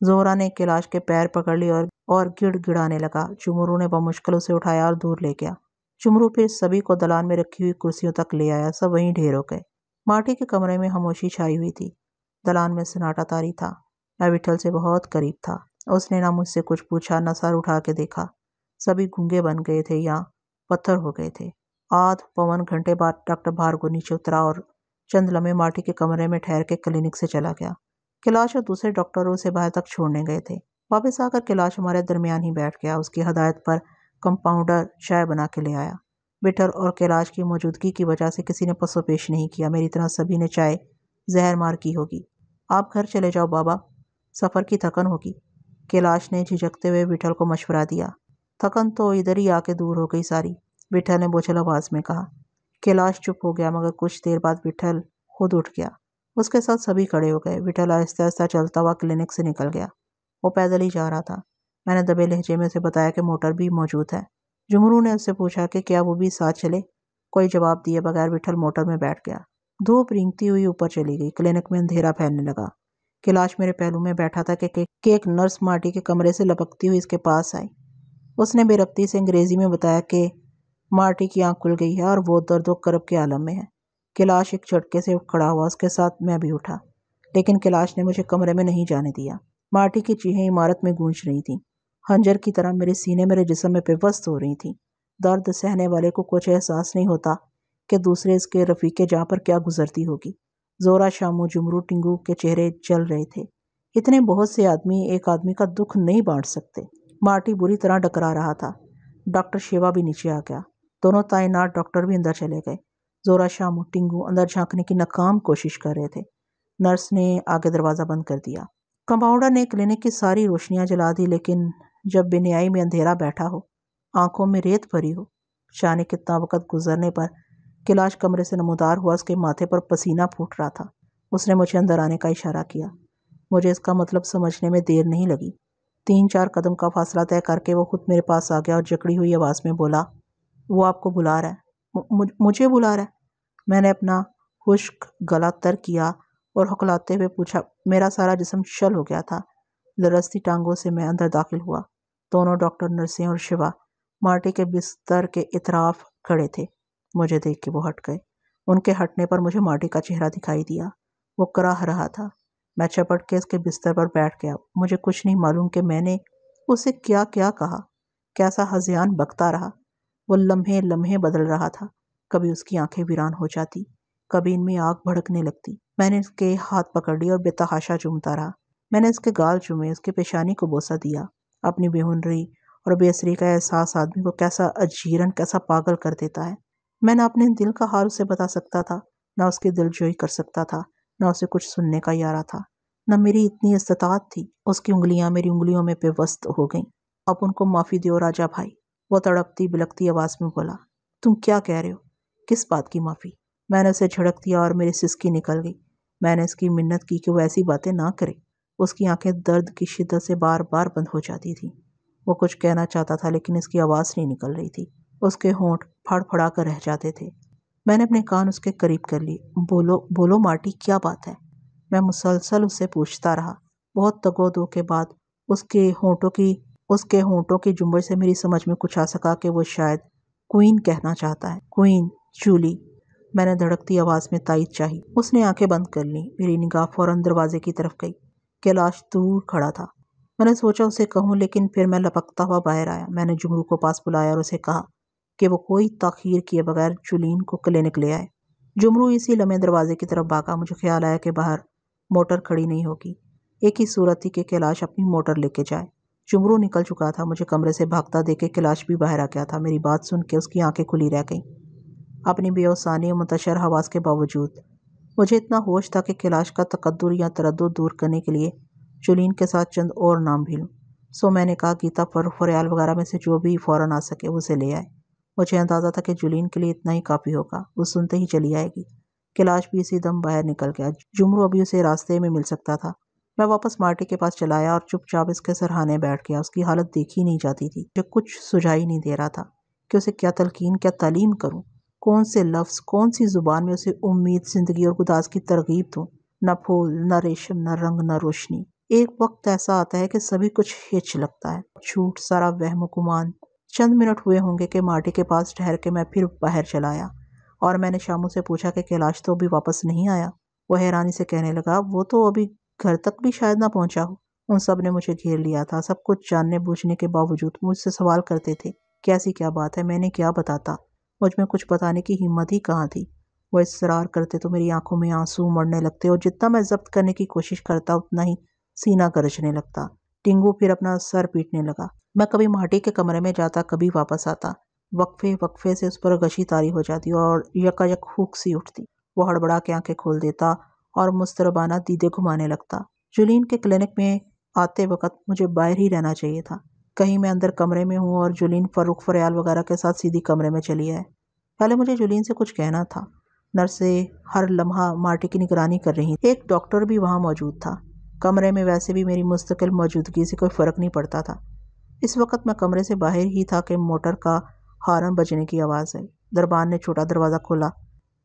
जोहरा ने कैलाश के पैर पकड़ लिए और गिड़गिड़ाने लगा। चुमरू ने बमुश्किल उसे उठाया और दूर ले गया। चुमरू फिर सभी को दलान में रखी हुई कुर्सियों तक ले आया। सब वहीं ढेर हो गए। माटी के कमरे में खामोशी छाई हुई थी। दलान में सन्नाटा तारी था। मैं विठल से बहुत करीब था। उसने ना मुझसे कुछ पूछा, न सर उठा के देखा। सभी गूंगे बन गए थे या पत्थर हो गए थे। आध पौन घंटे बाद डॉक्टर भार्गव नीचे उतरा और चंद लम्हे माटी के कमरे में ठहर के क्लिनिक से चला गया। कैलाश और दूसरे डॉक्टरों से बाहर तक छोड़ने गए थे। वापस आकर कैलाश हमारे दरमियान ही बैठ गया। उसकी हदायत पर कंपाउंडर चाय बना के ले आया। विठल और कैलाश की मौजूदगी की वजह से किसी ने पसोपेश नहीं किया। मेरी तरह सभी ने चाय जहर मार की होगी। आप घर चले जाओ बाबा, सफ़र की थकन होगी। कैलाश ने झिझकते हुए विठल को मशवरा दिया। थकन तो इधर ही आके दूर हो गई सारी, विठल ने बोझल आवाज में कहा। कैलाश चुप हो गया, मगर कुछ देर बाद विठल खुद उठ गया। उसके साथ सभी खड़े हो गए। विठल आहिस्ता आहिस्ता चलता हुआ क्लिनिक से निकल गया। वो पैदल ही जा रहा था। मैंने दबे लहजे में उसे बताया कि मोटर भी मौजूद है। जुमरू ने उससे पूछा कि क्या वो भी साथ चले। कोई जवाब दिए बगैर विठल मोटर में बैठ गया। धूप रेंगती हुई ऊपर चली गई। क्लिनिक में अंधेरा फैलने लगा। कैलाश मेरे पहलू में बैठा था कि एक नर्स माटी के कमरे से लपकती हुई इसके पास आई। उसने बेरब्ती से अंग्रेजी में बताया कि मार्टी की आंख खुल गई है और वो दर्द करब के आलम में है। कैलाश एक झटके से उठ खड़ा हुआ। उसके साथ मैं भी उठा, लेकिन कैलाश ने मुझे कमरे में नहीं जाने दिया। मार्टी की चीखें इमारत में गूंज रही थीं। खंजर की तरह मेरे सीने मेरे जिस्म में पेवस्त हो रही थीं। दर्द सहने वाले को कुछ एहसास नहीं होता कि दूसरे इसके रफीके जहाँ पर क्या गुजरती होगी। जोरा, शामू, जुमरू, टिंगू के चेहरे जल रहे थे। इतने बहुत से आदमी एक आदमी का दुख नहीं बांट सकते। मार्टी बुरी तरह डकरा रहा था। डॉक्टर शिवा भी नीचे आ गया। दोनों तैनात डॉक्टर भी अंदर चले गए। जोरा, शामू, टिंगू अंदर झांकने की नाकाम कोशिश कर रहे थे। नर्स ने आगे दरवाज़ा बंद कर दिया। कंपाउंडर ने क्लिनिक की सारी रोशनियां जला दी, लेकिन जब बेन्याई में अंधेरा बैठा हो, आंखों में रेत भरी हो, जाने कितना वक्त गुजरने पर कैलाश कमरे से नमूदार हुआ। उसके माथे पर पसीना फूट रहा था। उसने मुझे अंदर आने का इशारा किया। मुझे इसका मतलब समझने में देर नहीं लगी। 3-4 कदम का फासला तय करके वो खुद मेरे पास आ गया और जकड़ी हुई आवाज़ में बोला, वो आपको बुला रहा है। मुझे बुला रहा है? मैंने अपना खुश्क गला तर किया और हकलाते हुए पूछा। मेरा सारा जिस्म शल हो गया था। लरसती टांगों से मैं अंदर दाखिल हुआ। दोनों डॉक्टर, नर्सें और शिवा मार्टी के बिस्तर के इतराफ खड़े थे। मुझे देख के वो हट गए। उनके हटने पर मुझे मार्टी का चेहरा दिखाई दिया। वो कराह रहा था। मैं चपट के उसके बिस्तर पर बैठ गया। मुझे कुछ नहीं मालूम कि मैंने उसे क्या क्या कहा, कैसा हज़ियान बकता रहा। वो लम्हे लम्हे बदल रहा था। कभी उसकी आंखें वीरान हो जाती, कभी इनमें आग भड़कने लगती। मैंने उसके हाथ पकड़ लिए और बेतहाशा चूमता रहा। मैंने उसके गाल चूमे, उसके पेशानी को बोसा दिया। अपनी बेहुनरी और बेअसरी का एहसास आदमी को कैसा अजीरन, कैसा पागल कर देता है। मैं ना अपने दिल का हाल उसे बता सकता था, ना उसकी दिलजोई कर सकता था, ना उसे कुछ सुनने का यारा था, ना मेरी इतनी इस्तात थी। उसकी उंगलियां मेरी उंगलियों में पेवस्त हो गईं। अब उनको माफ़ी दो राजा भाई, वो तड़पती बिलकती आवाज़ में बोला। तुम क्या कह रहे हो? किस बात की माफ़ी? मैंने उसे झड़क दिया और मेरी सिसकी निकल गई। मैंने उसकी मिन्नत की कि वो ऐसी बातें ना करे। उसकी आंखें दर्द की शिद्दत से बार बार बंद हो जाती थीं। वो कुछ कहना चाहता था, लेकिन इसकी आवाज़ नहीं निकल रही थी। उसके होंठ फड़फड़ा कर रह जाते थे। मैंने अपने कान उसके करीब कर लिए। बोलो बोलो मार्टी, क्या बात है? मैं मुसलसल उससे पूछता रहा। बहुत तगोदो के बाद उसके होंठों की जुम्बश से मेरी समझ में कुछ आ सका कि वो शायद क्वीन कहना चाहता है। क्वीन, जूली। मैंने धड़कती आवाज़ में तायीद चाही। उसने आंखें बंद कर लीं। मेरी निगाह फौरन दरवाजे की तरफ गई। कैलाश दूर खड़ा था। मैंने सोचा उसे कहूँ, लेकिन फिर मैं लपकता हुआ बाहर आया। मैंने जुमरू को पास बुलाया और उसे कहा कि वो कोई ताख़ीर किए बगैर जुलीन को क्लिनिक ले आए। जुमरू इसी लम्हे दरवाजे की तरफ भागा। मुझे ख्याल आया कि बाहर मोटर खड़ी नहीं होगी। एक ही सूरत थी कि कैलाश अपनी मोटर लेके जाए। जुमरू निकल चुका था। मुझे कमरे से भागता देख के कैलाश भी बाहर आ गया था। मेरी बात सुन के उसकी आंखें खुली रह गईं। अपनी बेओसानी और मुंतशर हवास के बावजूद मुझे इतना होश था कि कैलाश का तकद्दुर या तरद्दुद दूर करने के लिए जुलीन के साथ चंद और नाम भी लूँ। सो मैंने कहा, गीता फरियाल वगैरह में से जो भी फ़ौरन आ सके उसे ले आए। मुझे अंदाज़ा था कि जुलीन के लिए इतना ही काफ़ी होगा। वो सुनते ही चली आएगी। कैलाश भी इसी दम बाहर निकल गया। जुमरू अभी उसे रास्ते में मिल सकता था। मैं वापस मार्टी के पास चला आया और चुपचाप इसके सरहाने बैठ गया। उसकी हालत देखी नहीं जाती थी। मुझे कुछ सुझाई नहीं दे रहा था कि उसे क्या तलकीन, क्या तालीम करूं। कौन से लफ्ज़, कौन सी ज़ुबान में उसे उम्मीद, ज़िंदगी और गुदास की तरगीब दूं। न फूल, न रेशम, न रंग, न रोशनी। एक वक्त ऐसा आता है कि सभी कुछ हिच लगता है, झूठ, सारा वहम गुमान। चंद मिनट हुए होंगे कि माटी के पास ठहर के मैं फिर बाहर चला आया और मैंने शामू से पूछा कि कैलाश तो अभी वापस नहीं आया। वह हैरानी से कहने लगा, वो तो अभी घर तक भी शायद ना पहुंचा हो। उन सब ने मुझे घेर लिया था। सब कुछ जानने बूझने के बावजूद मुझसे सवाल करते थे, कैसी क्या बात है। मैंने क्या बताता, मुझ में कुछ बताने की हिम्मत ही कहाँ थी। वो इसरार करते तो मेरी आंखों में आंसू उमड़ने लगते और जितना मैं जब्त करने की कोशिश करता उतना ही सीना गरजने लगता। टिंगू फिर अपना सर पीटने लगा। मैं कभी माटी के कमरे में जाता, कभी वापस आता। वक्फे वक्फे से उस पर गशी तारी हो जाती और यकायक हुक सी उठती। वो हड़बड़ा के आंखें खोल देता और मुस्तरबाना दीदे घुमाने लगता। जुलीन के क्लिनिक में आते वक्त मुझे बाहर ही रहना चाहिए था। कहीं मैं अंदर कमरे में हूँ और जुलीन फर्रुख फरयाल वगैरह के साथ सीधी कमरे में चली है। पहले मुझे जुलीन से कुछ कहना था। नर्सें हर लम्हा माटी की निगरानी कर रही। एक डॉक्टर भी वहाँ मौजूद था। कमरे में वैसे भी मेरी मुस्तकिल मौजूदगी से कोई फर्क नहीं पड़ता था। इस वक्त मैं कमरे से बाहर ही था कि मोटर का हॉर्न बजने की आवाज़ आई। दरबान ने छोटा दरवाज़ा खोला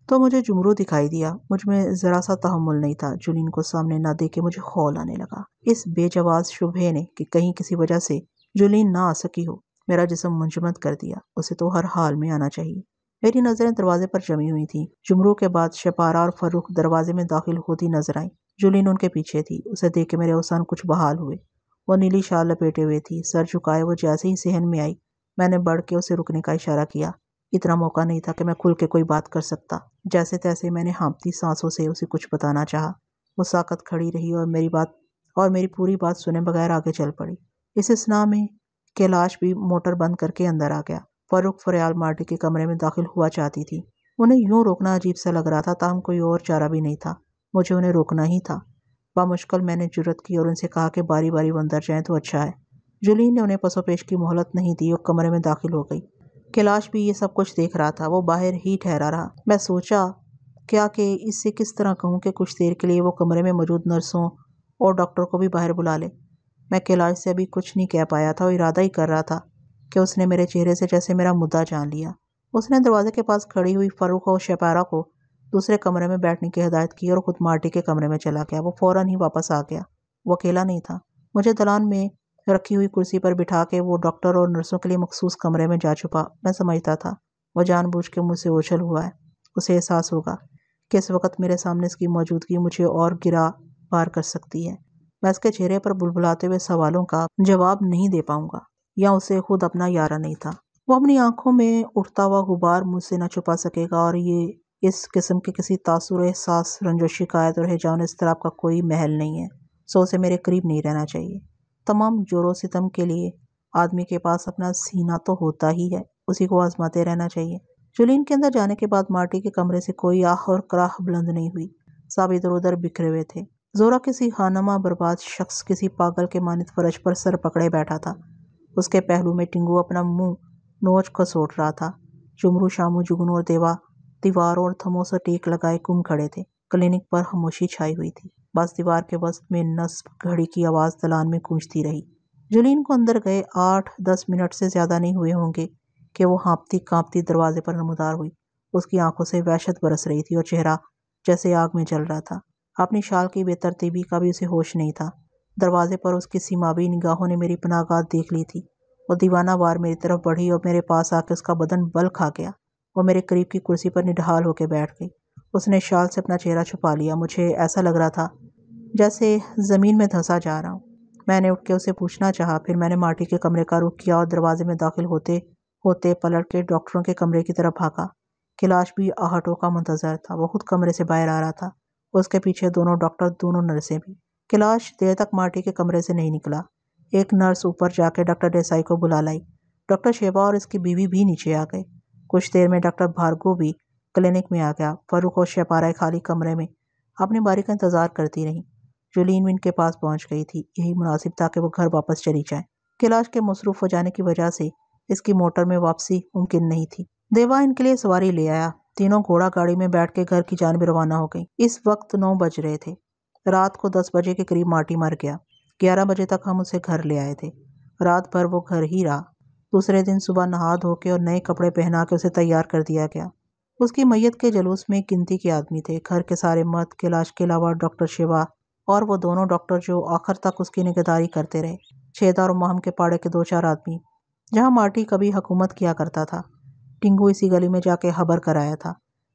तो मुझे जुमरू दिखाई दिया। मुझ में ज़रा सा तहम्मुल नहीं था। जुलीन को सामने ना देख के मुझे खौल आने लगा। इस बेजवाज़ शुबहे ने कि कहीं किसी वजह से जुलीन ना आ सकी हो मेरा जिस्म मुंजमद कर दिया। उसे तो हर हाल में आना चाहिए। मेरी नज़रें दरवाजे पर जमी हुई थी। जुमरू के बाद शपारा और फर्रुख दरवाजे में दाखिल होती नजर आई। जुलीन उनके पीछे थी। उसे देख के मेरे औसान कुछ बहाल हुए। वो नीली शाल लपेटे हुए थी, सर झुकाए। वो जैसे ही सहन में आई मैंने बढ़ के उसे रुकने का इशारा किया। इतना मौका नहीं था कि मैं खुल के कोई बात कर सकता। जैसे तैसे मैंने हाँफती सांसों से उसे कुछ बताना चाहा। वो साकत खड़ी रही और मेरी पूरी बात सुने बगैर आगे चल पड़ी। इस स्ना में कैलाश भी मोटर बंद करके अंदर आ गया। फर्रुख फरयाल माटी के कमरे में दाखिल हुआ चाहती थी। उन्हें यूं रोकना अजीब सा लग रहा था, ताहम कोई और चारा भी नहीं था। मुझे उन्हें रोकना ही था। बामुश्किल मैंने जुर्रत की और उनसे कहा कि बारी बारी वो अंदर जाएं तो अच्छा है। जुलीन ने उन्हें पसोपेश की मोहलत नहीं दी और कमरे में दाखिल हो गई। कैलाश भी ये सब कुछ देख रहा था। वो बाहर ही ठहरा रहा। मैं सोचा क्या कि इससे किस तरह कहूँ कि कुछ देर के लिए वो कमरे में मौजूद नर्सों और डॉक्टर को भी बाहर बुला ले। मैं कैलाश से अभी कुछ नहीं कह पाया था और इरादा ही कर रहा था कि उसने मेरे चेहरे से जैसे मेरा मुद्दा जान लिया। उसने दरवाजे के पास खड़ी हुई फर्रुख और शपारा को दूसरे कमरे में बैठने की हिदायत की और खुद माटी के कमरे में चला गया। वो फौरन ही वापस आ गया। वो अकेला नहीं था। मुझे दलान में रखी हुई कुर्सी पर बिठा के वो डॉक्टर और नर्सों के लिए मखसूस कमरे में जा छुपा। मैं समझता था वो जानबूझ के मुझसे ओझल हुआ है। उसे एहसास होगा कि इस वक्त मेरे सामने इसकी मौजूदगी मुझे और गिरा पार कर सकती है। मैं उसके चेहरे पर बुलबुलाते हुए सवालों का जवाब नहीं दे पाऊंगा, या उसे खुद अपना यारा नहीं था। वो अपनी आंखों में उठता हुआ गुबार मुझसे न छुपा सकेगा और ये इस किस्म के किसी तासुर, एहसास, रंजो, शिकायत और हिजान इस्तिराब का कोई महल नहीं है। सो उसे मेरे करीब नहीं रहना चाहिए। तमाम जोरों सितम के लिए आदमी के पास अपना सीना तो होता ही है, उसी को आजमाते रहना चाहिए। जुलीन के अंदर जाने के बाद माटी के कमरे से कोई आह और कराह बुलंद नहीं हुई। सब इधर उधर बिखरे हुए थे। जोरा किसी खानमा बर्बाद शख्स किसी पागल के मानित फर्श पर सर पकड़े बैठा था। उसके पहलू में टिंगू अपना मुंह नोच खसोट रहा था। जुमरू, शामू, जुगनू और देवा दीवारों और थमों से टेक लगाए गुम खड़े थे। क्लिनिक पर खामोशी छाई हुई थी। बस दीवार के वस्त में नस्ब घड़ी की आवाज़ दलान में गूंजती रही। जुलीन को अंदर गए 8-10 मिनट से ज़्यादा नहीं हुए होंगे कि वो हाँपती कांपती दरवाजे पर नमूदार हुई। उसकी आंखों से वहशत बरस रही थी और चेहरा जैसे आग में जल रहा था। अपनी शाल की बेतरतीबी का भी उसे होश नहीं था। दरवाजे पर उसकी सीमावी निगाहों ने मेरी पनाहगाह देख ली थी। वो दीवाना वार मेरी तरफ बढ़ी और मेरे पास आके उसका बदन बल खा गया। वो मेरे करीब की कुर्सी पर निढाल होकर बैठ गई। उसने शाल से अपना चेहरा छुपा लिया। मुझे ऐसा लग रहा था जैसे ज़मीन में धंसा जा रहा हूँ। मैंने उठ के उसे पूछना चाहा, फिर मैंने माटी के कमरे का रुख किया और दरवाजे में दाखिल होते होते पलट के डॉक्टरों के कमरे की तरफ भागा। कैलाश भी आहटों का मुंतजर था। वो खुद कमरे से बाहर आ रहा था। उसके पीछे दोनों डॉक्टर, दोनों नर्सें भी। कैलाश देर तक माटी के कमरे से नहीं निकला। एक नर्स ऊपर जाके डॉक्टर देसाई को बुला लाई। डॉक्टर शेबा और इसकी बीवी भी नीचे आ गए। कुछ देर में डॉक्टर भार्गव भी क्लिनिक में आ गया। फर्रुख और शपारा खाली कमरे में अपनी बारी का इंतजार करती रहीं। जुलीन भी इनके पास पहुंच गई थी। यही मुनासिब था कि वो घर वापस चली जाए। कैलाश के मसरूफ हो जाने की वजह से इसकी मोटर में वापसी मुमकिन नहीं थी। देवा इनके लिए सवारी ले आया। तीनों घोड़ा गाड़ी में बैठ के घर की जानिब रवाना हो गई। इस वक्त 9 बज रहे थे। रात को 10 बजे के करीब माटी मर गया। 11 बजे तक हम उसे घर ले आए थे। रात भर वो घर ही रहा। दूसरे दिन सुबह नहा धो के और नए कपड़े पहना के उसे तैयार कर दिया गया। उसकी मैयत के जलूस में गिनती के आदमी थे। घर के सारे मर्द कैलाश के अलावा डॉक्टर शिवा और वो दोनों डॉक्टर जो आखिर तक उसकी निगहदारी करते रहे, छेदार और महम के पाड़े के 2-4 आदमी। जहाँ मार्टी कभी हुकूमत किया करता था, टिंगू इसी गली में जाके खबर कराया था।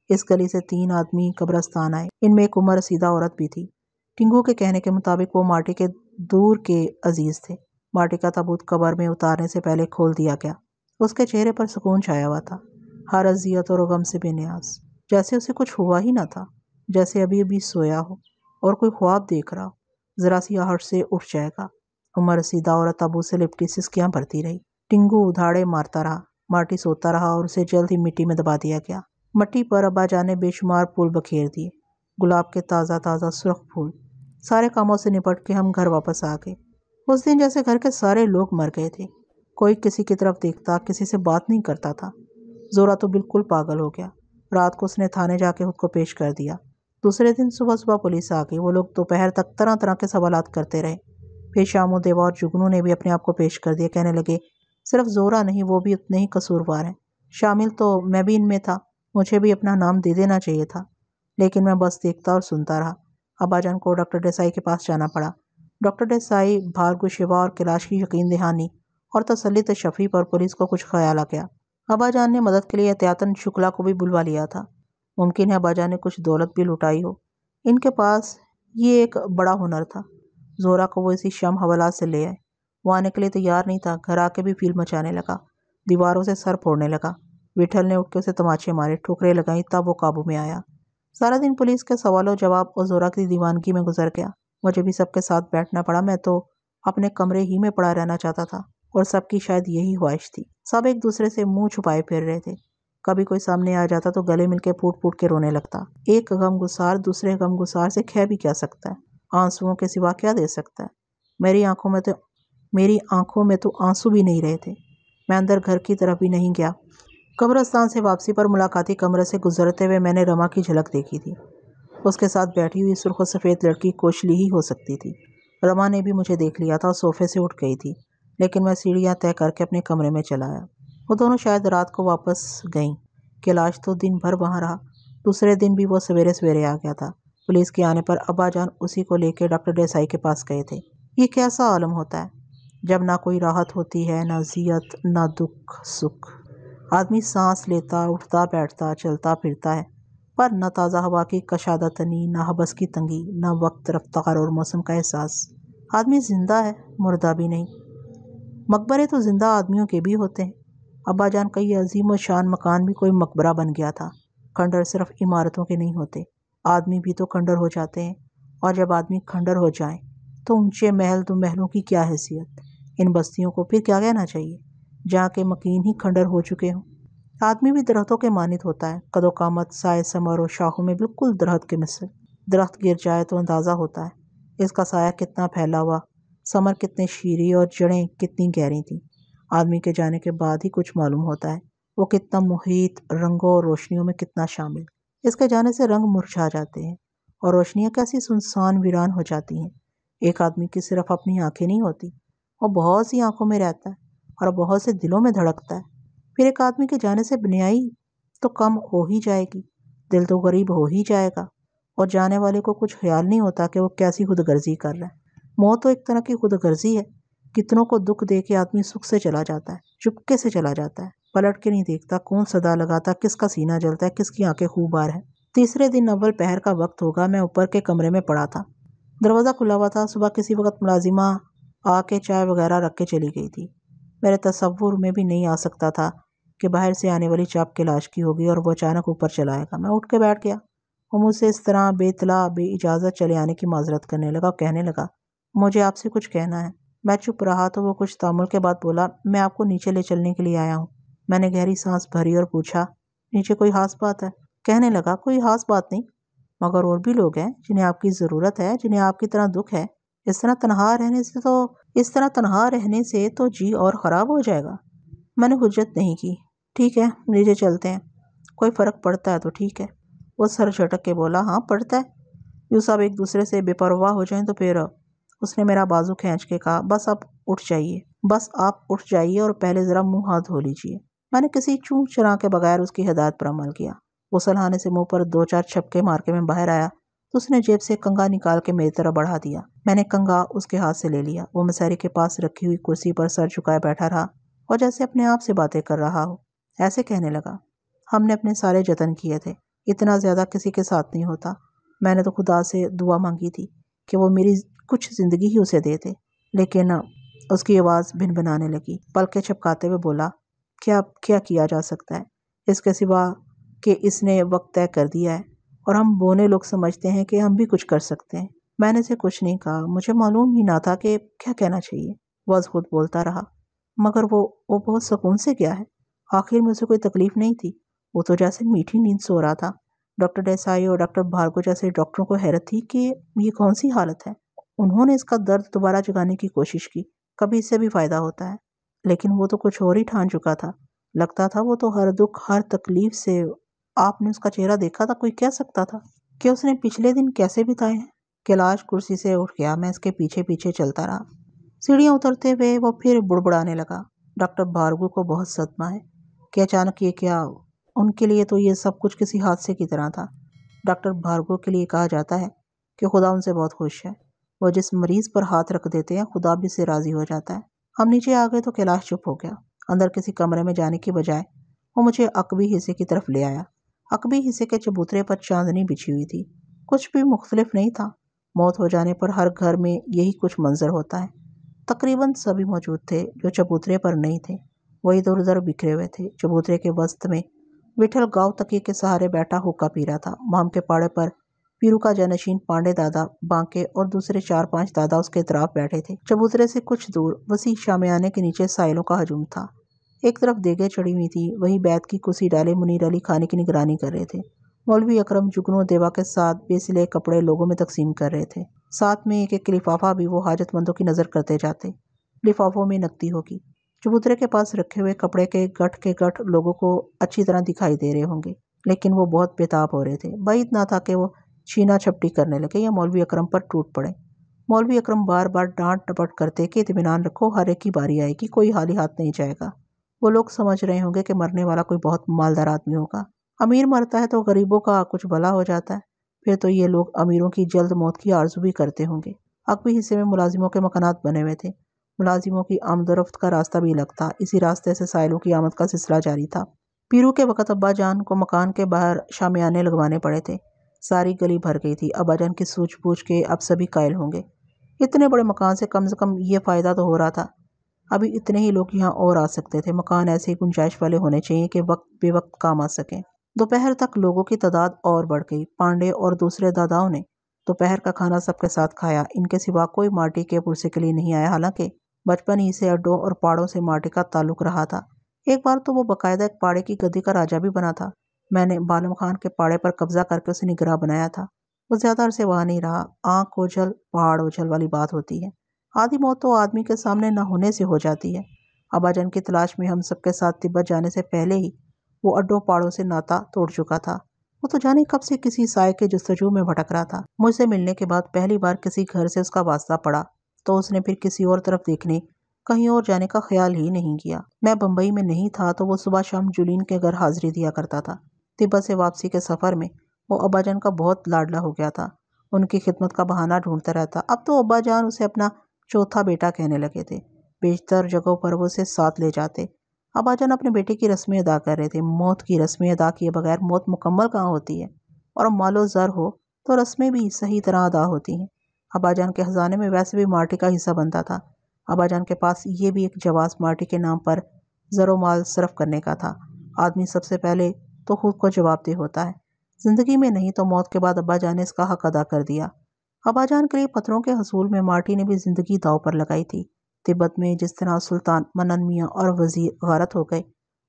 इस गली से 3 आदमी कब्रस्तान आए, इनमें एक उम्र रसीदा औरत भी थी। टिंगू के कहने के मुताबिक वो मार्टी के दूर के अजीज थे। मार्टी का ताबूत कब्र में उतारने से पहले खोल दिया गया। उसके चेहरे पर सुकून छाया हुआ था, हर अजियत और गम से बेनियाज, जैसे उसे कुछ हुआ ही ना था, जैसे अभी अभी सोया हो और कोई ख्वाब देख रहा हो। जरा सी आहट से उठ जाएगा। उम्र रसीदा औरत ताबूत से लिपटी सिसकियां भरती रही। टिंगू उधाड़े मारता रहा। मार्टी सोता रहा और उसे जल्द ही मिट्टी में दबा दिया गया। मट्टी पर अब्बाजान ने बेशुमार फूल बखेर दिए, गुलाब के ताज़ा ताज़ा सुर्ख फूल। सारे कामों से निपट के हम घर वापस आ गए। उस दिन जैसे घर के सारे लोग मर गए थे। कोई किसी की तरफ देखता, किसी से बात नहीं करता था। जोरा तो बिल्कुल पागल हो गया। रात को उसने थाने जाके खुद को पेश कर दिया। दूसरे दिन सुबह सुबह पुलिस आ गई। वो लोग दोपहर तक तरह तरह के सवालात करते रहे। फिर शामू, देवा और जुगनू ने भी अपने आप को पेश कर दिया। कहने लगे, सिर्फ जोरा नहीं, वो भी उतने ही कसूरवार हैं। शामिल तो मैं भी इनमें था, मुझे भी अपना नाम दे देना चाहिए था, लेकिन मैं बस देखता और सुनता रहा। अब्बाजान को डॉक्टर देसाई के पास जाना पड़ा। डॉक्टर देसाई भार्गव शिवा और कैलाश की यकीन दहानी और तसल्ली शफी पर पुलिस को कुछ ख्याल आ गया। अब्बाजान ने मदद के लिए एहतियातन शुक्ला को भी बुलवा लिया था। मुमकिन है अब्बाजान ने कुछ दौलत भी लुटाई हो। इनके पास ये एक बड़ा हुनर था। जोरा को वो इसी शम हवालात से ले आए। वो आने के लिए तैयार नहीं था। घर आके भी फील मचाने लगा, दीवारों से सर फोड़ने लगा। विठल ने उठ के उसे तमाचे मारे, ठोकरें लगाई, तब वो काबू में आया। सारा दिन पुलिस के सवालों जवाब और जोरा की दीवानगी में गुजर गया। मुझे भी सबके साथ बैठना पड़ा। मैं तो अपने कमरे ही में पड़ा रहना चाहता था और सबकी शायद यही ख्वाहिश थी। सब एक दूसरे से मुंह छुपाए फिर रहे थे। कभी कोई सामने आ जाता तो गले मिलके फूट फूट के रोने लगता। एक गमगुसार दूसरे गमगुसार से कह भी क्या सकता है? आंसुओं के सिवा क्या दे सकता है? मेरी आंखों में तो आंसू भी नहीं रहे थे। मैं अंदर घर की तरफ भी नहीं गया। कब्रिस्तान से वापसी पर मुलाकाती कमरे से गुजरते हुए मैंने रमा की झलक देखी थी। उसके साथ बैठी हुई सुर्ख सफ़ेद लड़की कोशली ही हो सकती थी। रमा ने भी मुझे देख लिया था और सोफे से उठ गई थी, लेकिन मैं सीढ़ियाँ तय करके अपने कमरे में चला आया। वो दोनों शायद रात को वापस गईं। कैलाश तो दिन भर वहाँ रहा। दूसरे दिन भी वो सवेरे सवेरे आ गया था। पुलिस के आने पर अब्बाजान उसी को लेकर डॉक्टर देसाई के पास गए थे। ये कैसा आलम होता है जब ना कोई राहत होती है, ना जियत, ना दुख सुख। आदमी सांस लेता, उठता बैठता, चलता फिरता है, पर न ताज़ा हवा की कशादतनी, न हबस की तंगी, न वक्त, रफ्तार और मौसम का एहसास। आदमी जिंदा है, मुर्दा भी नहीं। मकबरे तो जिंदा आदमियों के भी होते हैं। अब्बाजान का ये अजीम व शान मकान भी कोई मकबरा बन गया था। खंडर सिर्फ इमारतों के नहीं होते, आदमी भी तो खंडर हो जाते हैं। और जब आदमी खंडर हो जाए तो ऊंचे महल तो महलों की क्या हैसियत। इन बस्तियों को फिर क्या कहना चाहिए जहाँ के मकीन ही खंडर हो चुके हों। आदमी भी दरख्तों के मानित होता है, कदो कामत, साए समर और शाखों में बिल्कुल दरख्त के मिसल। दरख्त गिर जाए तो अंदाज़ा होता है इसका साया कितना फैला हुआ, समर कितने शीरी और जड़ें कितनी गहरी थी। आदमी के जाने के बाद ही कुछ मालूम होता है वो कितना मुहित, रंगों और रोशनियों में कितना शामिल। इसके जाने से रंग मुरझा जाते हैं और रोशनियाँ कैसी सुनसान वीरान हो जाती हैं। एक आदमी की सिर्फ अपनी आंखें नहीं होती, वो बहुत सी आंखों में रहता है और बहुत से दिलों में धड़कता है। फिर एक आदमी के जाने से बुनियाई तो कम हो ही जाएगी, दिल तो गरीब हो ही जाएगा। और जाने वाले को कुछ ख्याल नहीं होता कि वो कैसी खुदगर्जी कर रहा है। मौत तो एक तरह की खुदगर्जी है। कितनों को दुख दे के आदमी सुख से चला जाता है, चुपके से चला जाता है, पलट के नहीं देखता कौन सदा लगाता, किसका सीना जलता है, किसकी आंखें खूबार है। तीसरे दिन अव्वल पहर का वक्त होगा। मैं ऊपर के कमरे में पड़ा था। दरवाज़ा खुला हुआ था। सुबह किसी वक्त मुलाजिमा आके चाय वगैरह रख के चली गई थी। मेरे तसव्वुर में भी नहीं आ सकता था कि बाहर से आने वाली चाप कैलाश की होगी और वो अचानक ऊपर चला आएगा। मैं उठ के बैठ गया। वो मुझसे इस तरह बेतला बेइजाज़त चले आने की माजरत करने लगा और कहने लगा, मुझे आपसे कुछ कहना है। मैं चुप रहा तो वो कुछ तामुल के बाद बोला, मैं आपको नीचे ले चलने के लिए आया हूँ। मैंने गहरी सांस भरी और पूछा, नीचे कोई खास बात है? कहने लगा, कोई खास बात नहीं, मगर और भी लोग हैं जिन्हें आपकी ज़रूरत है, जिन्हें आपकी तरह दुख है। इस तरह तनहा रहने से तो जी और ख़राब हो जाएगा। मैंने हुज्जत नहीं की। ठीक है, नीचे चलते हैं, कोई फ़र्क पड़ता है तो ठीक है। वो सर झटक के बोला, हाँ पड़ता है। यूँ सब एक दूसरे से बेपरवाह हो जाएं तो फिर। उसने मेरा बाजू खींच के कहा, बस आप उठ जाइए और पहले ज़रा मुँह हाथ धो लीजिए। मैंने किसी चूं चरा के बगैर उसकी हिदायत पर अमल किया। गुसलखाने से मुँह पर 2-4 छपके मार के मैं बाहर आया तो उसने जेब से कंगा निकाल के मेरी तरफ बढ़ा दिया। मैंने कंगा उसके हाथ से ले लिया। वो मसहरी के पास रखी हुई कुर्सी पर सर झुकाए बैठा रहा और जैसे अपने आप से बातें कर रहा हो। ऐसे कहने लगा, हमने अपने सारे जतन किए थे, इतना ज़्यादा किसी के साथ नहीं होता। मैंने तो खुदा से दुआ मांगी थी कि वो मेरी कुछ ज़िंदगी ही उसे दे दे। लेकिन उसकी आवाज़ भिनभिनाने लगी। पलकें झपकाते हुए बोला, क्या क्या किया जा सकता है इसके सिवा कि इसने वक्त तय कर दिया है और हम बोने लोग समझते हैं कि हम भी कुछ कर सकते हैं। मैंने इसे कुछ नहीं कहा। मुझे मालूम ही ना था कि क्या कहना चाहिए। वह खुद बोलता रहा, मगर वो बहुत सुकून से गया है। आखिर में उसे कोई तकलीफ नहीं थी। वो तो जैसे मीठी नींद सो रहा था। डॉक्टर देसाई और डॉक्टर भार्गव जैसे डॉक्टरों को हैरत थी कि ये कौन सी हालत है। उन्होंने इसका दर्द दोबारा जगाने की कोशिश की, कभी इससे भी फायदा होता है। लेकिन वो तो कुछ और ही ठान चुका था। लगता था वो तो हर दुख हर तकलीफ से। आपने उसका चेहरा देखा था, कोई कह सकता था कि उसने पिछले दिन कैसे बिताए हैं। कैलाश कुर्सी से उठ गया। मैं इसके पीछे पीछे चलता रहा। सीढ़ियाँ उतरते हुए वो फिर बुड़बुड़ाने लगा। डॉक्टर भार्गव को बहुत सदमा है कि अचानक ये क्या। उनके लिए तो ये सब कुछ किसी हादसे की तरह था। डॉक्टर भार्गव के लिए कहा जाता है कि खुदा उनसे बहुत खुश है। वो जिस मरीज पर हाथ रख देते हैं खुदा भी से राजी हो जाता है। हम नीचे आ गए तो कैलाश चुप हो गया। अंदर किसी कमरे में जाने की बजाय वो मुझे अकबी हिस्से की तरफ ले आया। अकबी हिस्से के चबूतरे पर चांदनी बिछी हुई थी। कुछ भी मुख्तलिफ नहीं था। मौत हो जाने पर हर घर में यही कुछ मंजर होता है। तकरीबन सभी मौजूद थे जो चबूतरे पर नहीं थे। वही इधर उधर बिखरे हुए थे। चबूतरे के वस्त में विठल गांव तकिए के सहारे बैठा हुक्का पी रहा था। माम के पाड़े पर पीरू का जनशीन पांडे दादा, बांके और दूसरे 4-5 दादा उसके इतराफ बैठे थे। चबूतरे से कुछ दूर वसी शामियाने के नीचे साइलों का हजूम था। एक तरफ देगे चढ़ी हुई थी, वही बैत की कुर्सी डाले मुनीर अली खाने की निगरानी कर रहे थे। मौलवी अकरम जुगनू देवा के साथ बेसिले कपड़े लोगों में तकसीम कर रहे थे। साथ में एक एक लिफाफा भी वो हाजतमंदों की नज़र करते जाते। लिफाफों में नकदी होगी। चबूतरे के पास रखे हुए कपड़े के गठ लोगों को अच्छी तरह दिखाई दे रहे होंगे, लेकिन वो बहुत बेताब हो रहे थे। बाइद ना था कि वो छीना छपटी करने लगे या मौलवी अकरम पर टूट पड़े। मौलवी अकरम बार बार डांट डपट करते कि इत्मीनान रखो, हर एक की बारी आएगी, कोई हाली हाथ नहीं जाएगा। वो लोग समझ रहे होंगे कि मरने वाला कोई बहुत मालदार आदमी होगा। अमीर मरता है तो गरीबों का कुछ भला हो जाता है। फिर तो ये लोग अमीरों की जल्द मौत की आरजू भी करते होंगे। अकबी हिस्से में मुलाजिमों के मकानात बने हुए थे। मुलाजिमों की आमदोरफ्त का रास्ता भी अलग था। इसी रास्ते से साइलों की आमद का सिलसिला जारी था। पीरू के वक़्त अब्बा जान को मकान के बाहर शामियाने लगवाने पड़े थे। सारी गली भर गई थी। अब्बा जान की सूझबूझ के अब सभी कायल होंगे। इतने बड़े मकान से कम ये फ़ायदा तो हो रहा था, अभी इतने ही लोग यहाँ और आ सकते थे। मकान ऐसे ही गुंजाइश वाले होने चाहिए कि वक्त बेवक्त काम आ सकें। दोपहर तक लोगों की तादाद और बढ़ गई। पांडे और दूसरे दादाओं ने दोपहर का खाना सबके साथ खाया। इनके सिवा कोई माटी के पुरसे के लिए नहीं आया। हालांकि बचपन ही से अड्डों और पाड़ों से माटी का ताल्लुक रहा था। एक बार तो वो बाकायदा एक पाड़े की गद्दी का राजा भी बना था। मैंने बालम खान के पाड़े पर कब्जा करके उसे निगरान बनाया था। वो ज्यादा अरसे वहाँ नहीं रहा। आंख ओझल पहाड़ ओझल वाली बात होती है। आधी मौत तो आदमी के सामने न होने से हो जाती है। अब्बाजान की तलाश में हम सबके साथ तिब्बत जाने से पहले ही वो अड्डों पहाड़ों से नाता तोड़ चुका था। वो तो जाने कब से किसी साय के जस्तजू में भटक रहा था। मुझसे मिलने के बाद पहली बार किसी घर से उसका वास्ता पड़ा तो उसने फिर किसी और तरफ देखने, कहीं और जाने का ख्याल ही नहीं किया। मैं बम्बई में नहीं था तो वो सुबह शाम जुलीन के घर हाजिरी दिया करता था। तिब्बत से वापसी के सफ़र में वो अब्बाजान का बहुत लाडला हो गया था। उनकी खिदमत का बहाना ढूंढता रहता। अब तो अब्बाजान उसे अपना चौथा बेटा कहने लगे थे। बेशतर जगहों पर वो उसे साथ ले जाते। अब्बाजान अपने बेटे की रस्में अदा कर रहे थे। मौत की रस्में अदा किए बगैर मौत मुकम्मल कहाँ होती है, और मालो ज़र हो तो रस्में भी सही तरह अदा होती हैं। अब्बाजान के खजाने में वैसे भी माटी का हिस्सा बनता था। अब्बाजान के पास ये भी एक जवाज़ माटी के नाम पर ज़रो माल सर्फ करने का था। आदमी सबसे पहले तो खुद को जवाबदेह होता है, ज़िंदगी में नहीं तो मौत के बाद। अब्बाजान ने इसका हक अदा कर दिया। अब्बाजान के लिए पत्थरों के हसूल में माटी ने भी ज़िंदगी दाव पर लगाई थी। तिब्बत में जिस तरह सुल्तान, मनन मियाँ और वजीर गारत हो गए,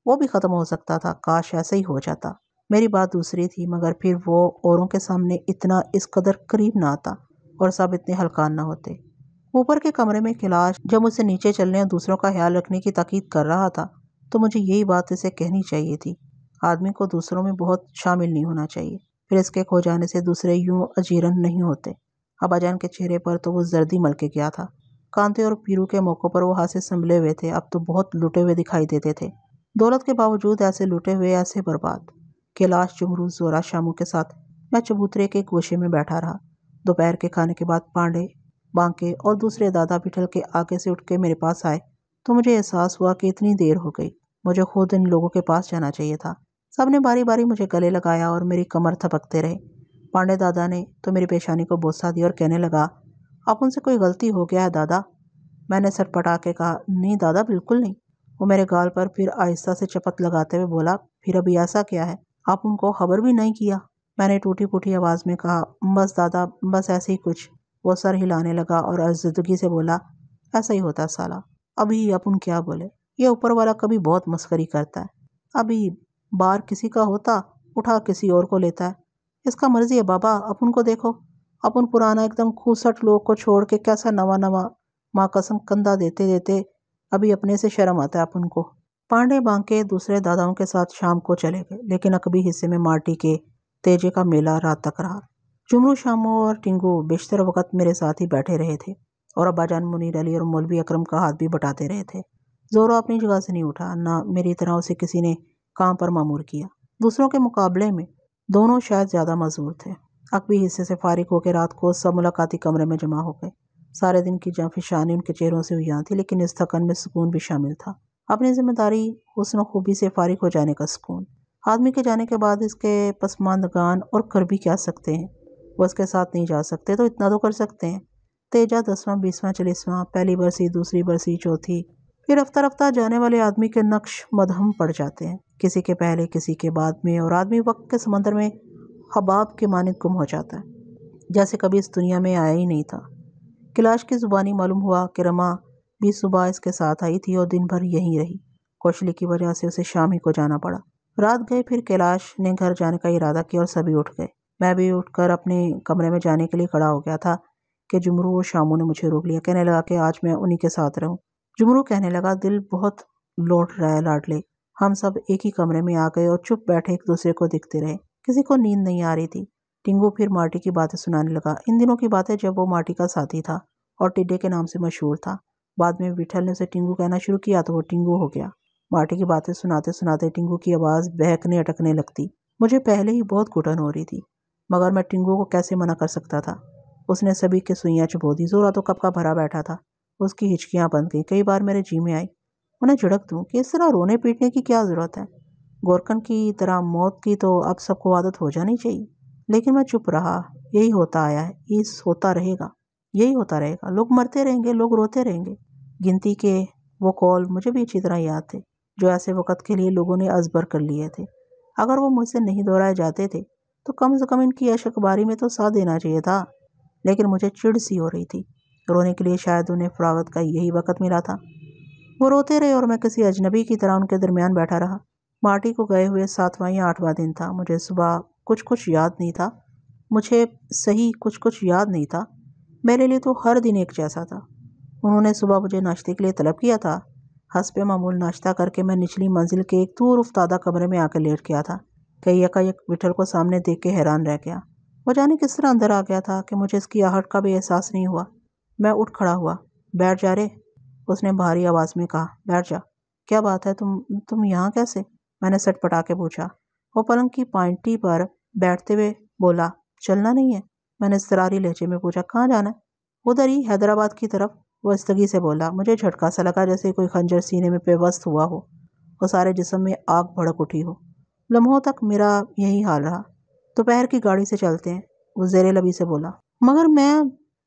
वो भी ख़त्म हो सकता था। काश ऐसे ही हो जाता। मेरी बात दूसरी थी, मगर फिर वो औरों के सामने इतना इस कदर करीब ना आता और सब इतने हल्कान ना होते। ऊपर के कमरे में कैलाश जब मुझसे नीचे चलने और दूसरों का ख्याल रखने की ताकीद कर रहा था तो मुझे यही बात इसे कहनी चाहिए थी। आदमी को दूसरों में बहुत शामिल नहीं होना चाहिए, फिर इसके खो जाने से दूसरे यूं अजीरन नहीं होते। अब्बाजान के चेहरे पर तो वो जर्दी मल के गया था। कांते और पीरू के मौक़ों पर वो हाथ से संभले हुए थे। अब तो बहुत लुटे हुए दिखाई देते थे। दौलत के बावजूद ऐसे लुटे हुए, ऐसे बर्बाद। कैलाश जुमरू जोरा शामू के साथ मैं चबूतरे के गोशे में बैठा रहा। दोपहर के खाने के बाद पांडे, बांके और दूसरे दादा बिठल के आगे से उठ के मेरे पास आए तो मुझे एहसास हुआ कि इतनी देर हो गई। मुझे खुद इन लोगों के पास जाना चाहिए था। सबने बारी बारी मुझे गले लगाया और मेरी कमर थपकते रहे। पांडे दादा ने तो मेरी पेशानी को बोसा दिया और कहने लगा, अब उनसे कोई गलती हो गया है दादा। मैंने सटपटा के कहा, नहीं दादा, बिल्कुल नहीं। वो मेरे गाल पर फिर आहिस्ता से चपत लगाते हुए बोला, फिर अभी ऐसा क्या है, आप उनको खबर भी नहीं किया? मैंने टूटी फूटी आवाज़ में कहा, बस दादा, बस ऐसे ही कुछ। वो सर हिलाने लगा और अज़िदगी से बोला, ऐसा ही होता साला। अभी अपन क्या बोले, ये ऊपर वाला कभी बहुत मस्करी करता है। अभी बार किसी का होता, उठा किसी और को लेता है। इसका मर्जी है बाबा। अपन को देखो, अपन पुराना एकदम खूसट लोग को छोड़ के कैसा नवा नवा माँ कसम कंधा देते देते अभी अपने से शर्म आता है अपन को। पांडे बांके दूसरे दादाओं के साथ शाम को चले गए, लेकिन अकबी हिस्से में माटी के तेजे का मेला रात तक रहा। जुमरू, शामू और टिंगू बेशतर वक्त मेरे साथ ही बैठे रहे थे और अब्बाजान मुनीर अली और मौलवी अकरम का हाथ भी बटाते रहे थे। जोरा अपनी जगह से नहीं उठा, ना मेरी तरह उसे किसी ने काम पर मामूर किया। दूसरों के मुकाबले में दोनों शायद ज़्यादा मजबूर थे। अकबी हिस्से से फारिग होकर रात को सब मुलाकाती कमरे में जमा हो गए। सारे दिन की जाफिशानी उनके चेहरों से हुई थी, लेकिन इस थकन में सुकून भी शामिल था। अपनी जिम्मेदारी हुस्न खूबी से फारिग हो जाने का सुकून। आदमी के जाने के बाद इसके पसमानदगान और कर भी क्या सकते हैं। वो उसके साथ नहीं जा सकते तो इतना तो कर सकते हैं। तेजा 10वां 20वां 40वां, पहली बरसी, दूसरी बरसी, चौथी, फिर रफ्ता रफ्ता जाने वाले आदमी के नक्श मदहम पड़ जाते हैं, किसी के पहले किसी के बाद में, और आदमी वक्त के समंदर में हबाब के मानिंद गुम हो जाता है, जैसे कभी इस दुनिया में आया ही नहीं था। कैलाश की जुबानी मालूम हुआ कि रमा भी सुबह इसके साथ आई थी और दिन भर यहीं रही। कौशली की वजह से उसे शाम ही को जाना पड़ा। रात गए, फिर कैलाश ने घर जाने का इरादा किया और सभी उठ गए। मैं भी उठकर अपने कमरे में जाने के लिए खड़ा हो गया था कि जुमरू और शामू ने मुझे रोक लिया। कहने लगा कि आज मैं उन्हीं के साथ रहूं। जुमरू कहने लगा, दिल बहुत लौट रहा है लाडले। हम सब एक ही कमरे में आ गए और चुप बैठे एक दूसरे को दिखते रहे। किसी को नींद नहीं आ रही थी। टिंगू फिर मार्टी की बातें सुनाने लगा। इन दिनों की बातें जब वो मार्टी का साथी था और टिड्डे के नाम से मशहूर था। बाद में विठल ने उसे टिंगू कहना शुरू किया तो वो टिंगू हो गया। मार्टी की बातें सुनाते सुनाते टिंगू की आवाज़ बहकने अटकने लगती। मुझे पहले ही बहुत घुटन हो रही थी, मगर मैं टिंगू को कैसे मना कर सकता था। उसने सभी की सुइयाँ चुभो दी। जोरा तो कब का भरा बैठा था। उसकी हिचकियाँ बंद गई। कई बार मेरे जी में आई उन्हें झिड़क दूँ कि इस तरह रोने पीटने की क्या ज़रूरत है। गोरकन की तरह मौत की तो अब सबको आदत हो जानी चाहिए। लेकिन मैं चुप रहा। यही होता आया है, यही होता रहेगा, यही होता रहेगा। लोग मरते रहेंगे, लोग रोते रहेंगे। गिनती के वो कॉल मुझे भी अच्छी तरह याद थे, जो ऐसे वक़्त के लिए लोगों ने अजबर कर लिए थे। अगर वो मुझसे नहीं दोहराए जाते थे तो कम से कम इनकी अशकबारी में तो साथ देना चाहिए था। लेकिन मुझे चिढ़ सी हो रही थी। रोने के लिए शायद उन्हें फरागत का यही वक़्त मिला था। वो रोते रहे और मैं किसी अजनबी की तरह उनके दरमियान बैठा रहा। मार्टी को गए हुए 7वां या 8वां दिन था। मुझे सुबह कुछ कुछ याद नहीं था। मुझे सही कुछ कुछ याद नहीं था। मेरे लिए तो हर दिन एक जैसा था। उन्होंने सुबह मुझे नाश्ते के लिए तलब किया था। हस्बे मामूल नाश्ता करके मैं निचली मंजिल के एक दूर उफ्तादा कमरे में आकर लेट गया था। कई यकायक विठल को सामने देख के हैरान रह गया। वो जाने किस तरह अंदर आ गया था कि मुझे इसकी आहट का भी एहसास नहीं हुआ। मैं उठ खड़ा हुआ। बैठ जा रे, उसने भारी आवाज़ में कहा। बैठ जा। क्या बात है, तुम यहाँ कैसे? मैंने सटपटा के पूछा। वो पलंग की पाइंटी पर बैठते हुए बोला, चलना नहीं है? मैंने इस्तरारी लहजे में पूछा, कहाँ जाना है? उधर ही, हैदराबाद की तरफ, वो इस्तगी से बोला। मुझे झटका सा लगा, जैसे कोई खंजर सीने में पेवस्त हुआ हो और सारे जिस्म में आग भड़क उठी हो। लम्हों तक मेरा यही हाल रहा। दोपहर की गाड़ी से चलते हैं, वो ज़ेरे लबी से बोला। मगर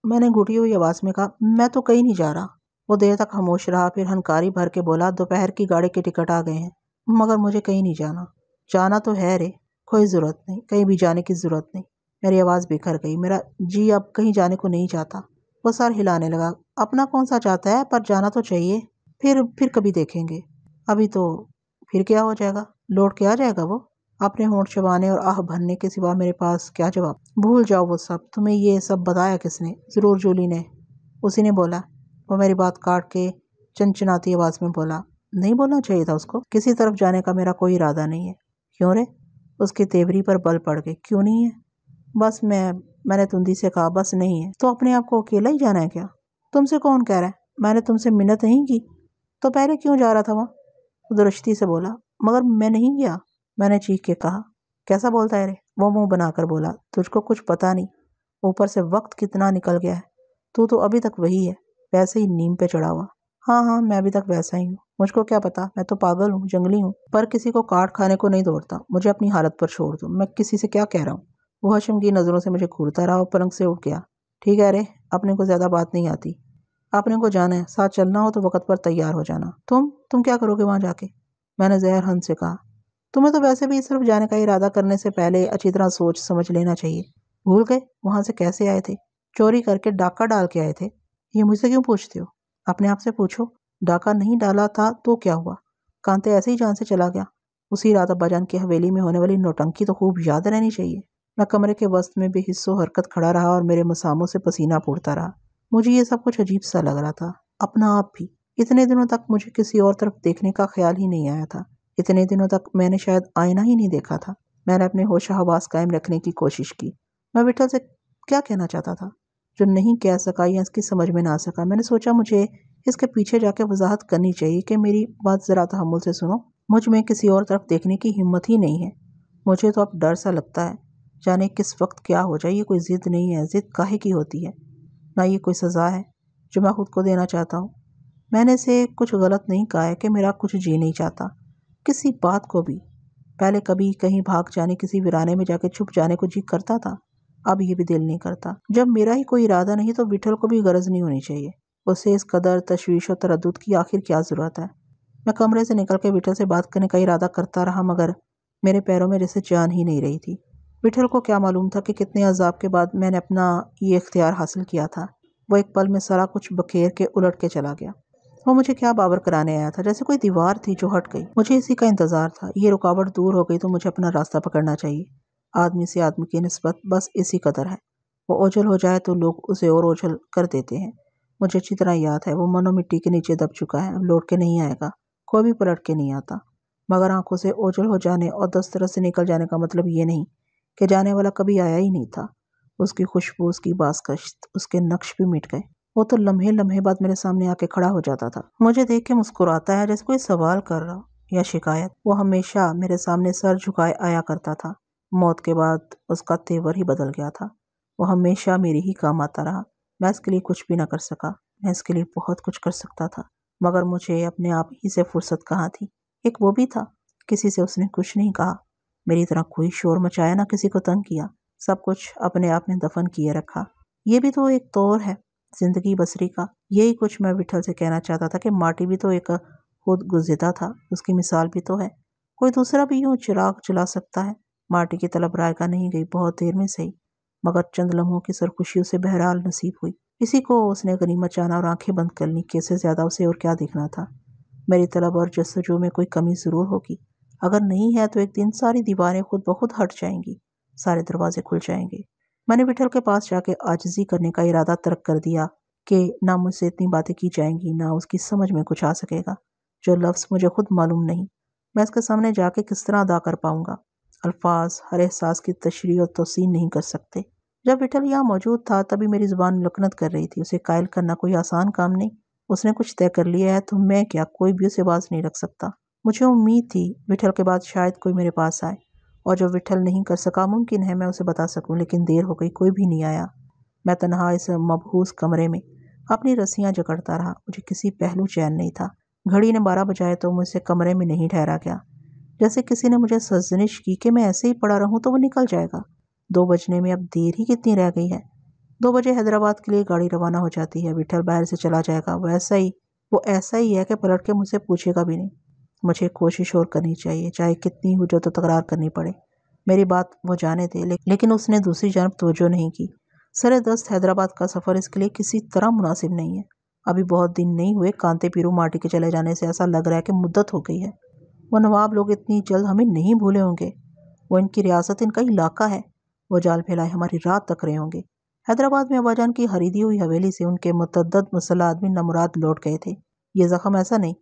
मैंने घुटी हुई आवाज़ में कहा, मैं तो कहीं नहीं जा रहा। वो देर तक खामोश रहा, फिर हनकारी भर के बोला, दोपहर की गाड़ी के टिकट आ गए हैं, मगर मुझे कहीं नहीं जाना। जाना तो है रे, कोई ज़रूरत नहीं, कहीं भी जाने की ज़रूरत नहीं। मेरी आवाज़ बिखर गई। मेरा जी अब कहीं जाने को नहीं चाहता। वो सर हिलाने लगा। अपना कौन सा चाहता है, पर जाना तो चाहिए। फिर कभी देखेंगे। अभी तो फिर क्या हो जाएगा, लौट के आ जाएगा वो। अपने होंठ चबाने और आह भरने के सिवा मेरे पास क्या जवाब। भूल जाओ वो सब। तुम्हें ये सब बताया किसने? ज़रूर जूली ने। उसी ने बोला। वो मेरी बात काट के चनचनाती आवाज़ में बोला, नहीं बोलना चाहिए था उसको। किसी तरफ जाने का मेरा कोई इरादा नहीं है। क्यों रे? उसकी तेवरी पर बल पड़ गए। क्यों नहीं है? बस मैंने तुंदी से कहा, बस नहीं है। तो अपने आप को अकेला ही जाना है क्या? तुमसे कौन कह रहा है? मैंने तुमसे मिन्नत नहीं की तो पहले क्यों जा रहा था वहाँ? दुरुस्ती से बोला। मगर मैं नहीं गया, मैंने चीख के कहा। कैसा बोलता है रे? वो मुंह बनाकर बोला। तुझको कुछ पता नहीं, ऊपर से वक्त कितना निकल गया है। तू तो अभी तक वही है, वैसे ही नीम पे चढ़ा हुआ। हाँ हाँ, मैं अभी तक वैसा ही हूँ। मुझको क्या पता, मैं तो पागल हूँ, जंगली हूँ, पर किसी को काट खाने को नहीं दौड़ता। मुझे अपनी हालत पर छोड़ दो, मैं किसी से क्या कह रहा हूँ। वो हशम की नजरों से मुझे घूरता रहा और पलंग से उठ गया। ठीक है रे, अपने को ज्यादा बात नहीं आती। आपने को जाना है, साथ चलना हो तो वक्त पर तैयार हो जाना। तुम क्या करोगे वहां जाके? मैंने जहर हंस से कहा। तुम्हें तो वैसे भी सिर्फ जाने का इरादा करने से पहले अच्छी तरह सोच समझ लेना चाहिए। भूल गए वहां से कैसे आए थे? चोरी करके डाका डाल के आए थे। ये मुझसे क्यों पूछते हो? अपने आप से पूछो। डाका नहीं डाला था तो क्या हुआ? कांते ऐसे ही जान से चला गया। उसी रात अब्बाजान की हवेली में होने वाली नौटंकी तो खूब याद रहनी चाहिए। मैं कमरे के वस्त में बेहिस्सो हरकत खड़ा रहा और मेरे मसामों से पसीना फूटता रहा। मुझे ये सब कुछ अजीब सा लग रहा था, अपना आप भी। इतने दिनों तक मुझे किसी और तरफ देखने का ख्याल ही नहीं आया था। इतने दिनों तक मैंने शायद आईना ही नहीं देखा था। मैंने अपने होश हवास कायम रखने की कोशिश की। मैं विठल से क्या कहना चाहता था जो नहीं कह सका या इसकी समझ में ना सका। मैंने सोचा मुझे इसके पीछे जाके वजाहत करनी चाहिए कि मेरी बात जरा तहम्मुल से सुनो। मुझ में किसी और तरफ देखने की हिम्मत ही नहीं है। मुझे तो अब डर सा लगता है, जाने किस वक्त क्या हो जाए। ये कोई जिद नहीं है, जिद काहे की होती है? ना ये कोई सज़ा है जो मैं खुद को देना चाहता हूँ। मैंने इसे कुछ गलत नहीं कहा है कि मेरा कुछ जी नहीं चाहता, किसी बात को भी। पहले कभी कहीं भाग जाने, किसी वीराने में जाके छुप जाने को जी करता था। अब ये भी दिल नहीं करता। जब मेरा ही कोई इरादा नहीं तो विठल को भी गरज नहीं होनी चाहिए। उसे इस कदर तशवीश और तरद्दुद की आखिर क्या ज़रूरत है? मैं कमरे से निकल के विठल से बात करने का इरादा करता रहा, मगर मेरे पैरों में जैसे जान ही नहीं रही थी। विठल को क्या मालूम था कि कितने अजाब के बाद मैंने अपना ये इख्तियार हासिल किया था। वो एक पल में सारा कुछ बखेर के उलट के चला गया। वो मुझे क्या बावर कराने आया था? जैसे कोई दीवार थी जो हट गई। मुझे इसी का इंतजार था। ये रुकावट दूर हो गई तो मुझे अपना रास्ता पकड़ना चाहिए। आदमी से आदमी की निस्बत बस इसी कदर है। वो ओझल हो जाए तो लोग उसे और ओझल कर देते हैं। मुझे अच्छी तरह याद है, वो मनो मिट्टी के नीचे दब चुका है, अब लौट के नहीं आएगा। कोई भी पलट के नहीं आता। मगर आंखों से ओझल हो जाने और दस्तरस से निकल जाने का मतलब ये नहीं कि जाने वाला कभी आया ही नहीं था। उसकी खुशबू, उसकी बासकश्त, उसके नक्श भी मिट गए। वो तो लम्हे लम्हे बाद मेरे सामने आके खड़ा हो जाता था, मुझे देख के मुस्कुराता है जैसे कोई सवाल कर रहा या शिकायत। वो हमेशा मेरे सामने सर झुकाए आया करता था। मौत के बाद उसका तेवर ही बदल गया था। वो हमेशा मेरे ही काम आता रहा। मैं इसके लिए कुछ भी ना कर सका। मैं इसके लिए बहुत कुछ कर सकता था, मगर मुझे अपने आप ही से फुर्सत कहाँ थी। एक वो भी था, किसी से उसने कुछ नहीं कहा, मेरी तरह कोई शोर मचाया, ना किसी को तंग किया। सब कुछ अपने आप में दफन किए रखा। ये भी तो एक तौर है जिंदगी बसरी का। यही कुछ मैं विठल से कहना चाहता था कि माटी भी तो एक खुद गुज़िदा था, उसकी मिसाल भी तो है। कोई दूसरा भी यूं चिराग जला सकता है। माटी की तलब रायगा नहीं गई, बहुत देर में सही, मगर चंद लम्हों की सरखुशी उसे बहरहाल नसीब हुई। इसी को उसने गनीमत जाना और आंखें बंद कर ली कि इससे ज्यादा उसे और क्या दिखना था। मेरी तलब और जस्तजू में कोई कमी जरूर होगी। अगर नहीं है तो एक दिन सारी दीवारें खुद ब खुद हट जाएंगी, सारे दरवाजे खुल जाएंगे। मैंने विठल के पास जाके आजिज़ी करने का इरादा तर्क कर दिया कि ना मुझसे इतनी बातें की जाएंगी, ना उसकी समझ में कुछ आ सकेगा। जो लफ्ज़ मुझे खुद मालूम नहीं, मैं इसके सामने जाके किस तरह अदा कर पाऊंगा। अल्फाज हर एहसास की तशरीह और तौसीन नहीं कर सकते। जब विठल यहाँ मौजूद था तभी मेरी जुबान लुकनत कर रही थी। उसे कायल करना कोई आसान काम नहीं। उसने कुछ तय कर लिया है तो मैं क्या, कोई भी उसे बाज नहीं रख सकता। मुझे उम्मीद थी विठल के बाद शायद कोई मेरे पास आए, और जो विठल नहीं कर सका मुमकिन है मैं उसे बता सकूं, लेकिन देर हो गई, कोई भी नहीं आया। मैं तन्हा इस मबहूस कमरे में अपनी रस्सियां जकड़ता रहा। मुझे किसी पहलू चैन नहीं था। घड़ी ने 12 बजाए तो मुझसे कमरे में नहीं ठहरा गया। जैसे किसी ने मुझे सजनिश की कि मैं ऐसे ही पड़ा रहूं तो वो निकल जाएगा। 2 बजने में अब देर ही कितनी रह गई है। 2 बजे हैदराबाद के लिए गाड़ी रवाना हो जाती है। विठल बाहर से चला जाएगा। वो ऐसा ही है कि पलट के मुझसे पूछेगा भी नहीं। मुझे कोशिश और करनी चाहिए, चाहे कितनी हुज्जत तकरार करनी पड़े। मेरी बात वो जाने दे, लेकिन उसने दूसरी जानब तवज्जो नहीं की। सरे दस्त हैदराबाद का सफ़र इसके लिए किसी तरह मुनासिब नहीं है। अभी बहुत दिन नहीं हुए कांते पीरू माटी के चले जाने से ऐसा लग रहा है कि मुद्दत हो गई है। वो नवाब लोग इतनी जल्द हमें नहीं भूले होंगे। वो इनकी रियासत, इनका इलाका है। वो जाल फैलाए हमारी रात तक रहे होंगे। हैदराबाद में अब्बाजान की खरीदी हुई हवेली से उनके मुतअद्दिद मुसल्लह आदमी नमुराद लौट गए थे। ये जख्म ऐसा नहीं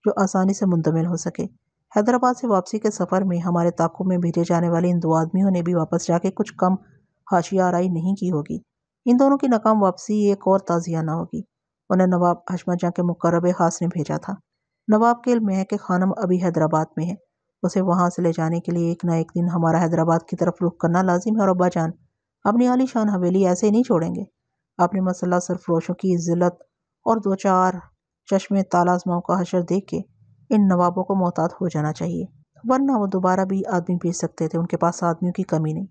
जो आसानी से मुंतमिल हो सके। हैदराबाद से वापसी के सफ़र में हमारे ताक़ुब में भेजे जाने वाले इन 2 आदमियों ने भी वापस जाके कुछ कम हाशिया आराई नहीं की होगी। इन दोनों की नाकाम वापसी एक और ताज़ियाना होगी। उन्हें नवाब हशमत जहाँ के मुकर्रब खास ने भेजा था। नवाब के इल्म में है कि खानम अभी हैदराबाद में है। उसे वहाँ से ले जाने के लिए एक ना एक दिन हमारा हैदराबाद की तरफ रुख करना लाजिम है। और अब्बा जान, अपनी आलीशान हवेली ऐसे नहीं छोड़ेंगे। अपने मसल्ला सरफरोशों की इज्जत और 2-4 चश्मे तालाज़माओं का हशर देख के इन नवाबों को मोहतात हो जाना चाहिए, वरना वो दोबारा भी आदमी भेज सकते थे। उनके पास आदमियों की कमी नहीं।